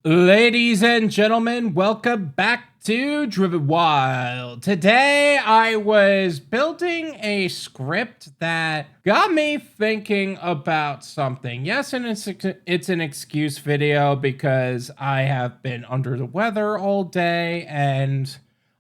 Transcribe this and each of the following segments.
Ladies and gentlemen, welcome back to Driven Wyld. Today I was building a script that got me thinking about something. Yes, and it's an excuse video because I have been under the weather all day and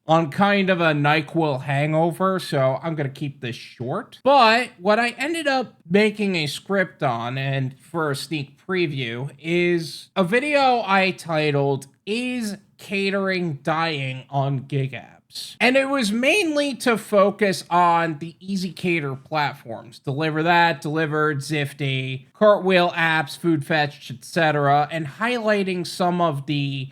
on kind of a NyQuil hangover, so I'm going to keep this short. But what I ended up making a script on, and for a sneak preview, is a video I titled, "Is Catering Dying on Gig Apps?" And it was mainly to focus on the ezCater platforms, DeliverThat, Delivered, Zifty, Cartwheel apps, Food Fetch, etc., and highlighting some of the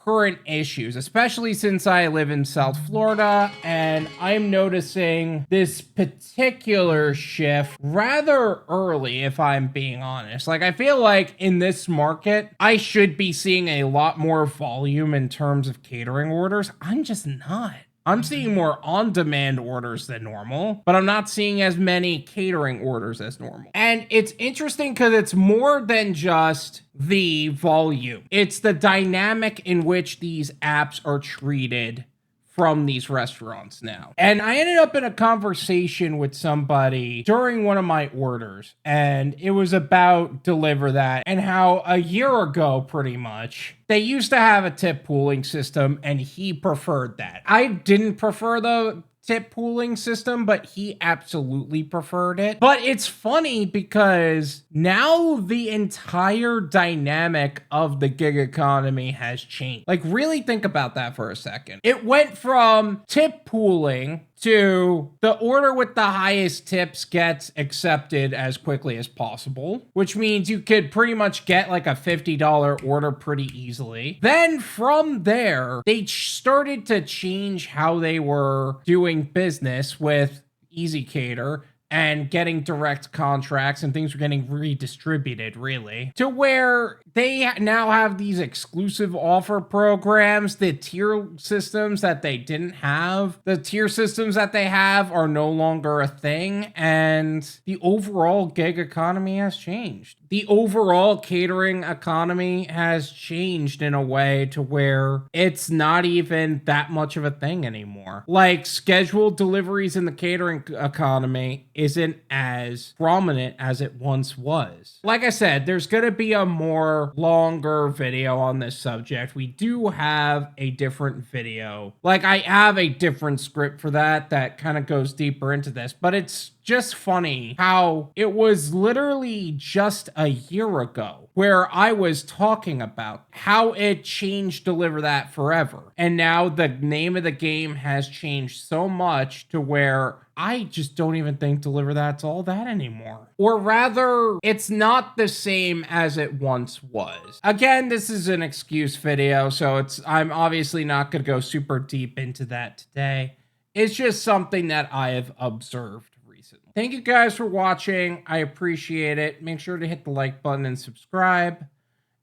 current issues, especially since I live in South Florida and I'm noticing this particular shift rather early, if I'm being honest. Like, I feel like in this market, I should be seeing a lot more volume in terms of catering orders. I'm just not. I'm seeing more on-demand orders than normal, but I'm not seeing as many catering orders as normal. And it's interesting because it's more than just the volume. It's the dynamic in which these apps are treated from these restaurants now. And I ended up in a conversation with somebody during one of my orders, and it was about DeliverThat and how a year ago, pretty much, they used to have a tip pooling system and he preferred that. I didn't prefer the tip pooling system, but he absolutely preferred it. But it's funny because now the entire dynamic of the gig economy has changed. Like, really think about that for a second. It went from tip pooling to the order with the highest tips gets accepted as quickly as possible, which means you could pretty much get like a $50 order pretty easily. Then from there, they started to change how they were doing business with ezCater and getting direct contracts, and things were getting redistributed, really, to where they now have these exclusive offer programs, the tier systems that they didn't have. The tier systems that they have are no longer a thing, and the overall gig economy has changed. The overall catering economy has changed in a way to where it's not even that much of a thing anymore. Like, scheduled deliveries in the catering economy isn't as prominent as it once was. Like I said, there's going to be a more longer video on this subject. We do have a different video. Like, I have a different script for that kind of goes deeper into this, but it's just funny how it was literally just a year ago where I was talking about how it changed DeliverThat forever. And now the name of the game has changed so much to where I just don't even think DeliverThat's all that anymore. Or rather, it's not the same as it once was. Again, this is an excuse video, so I'm obviously not going to go super deep into that today. It's just something that I have observed recently. Thank you guys for watching. I appreciate it. Make sure to hit the like button and subscribe,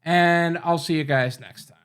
and I'll see you guys next time.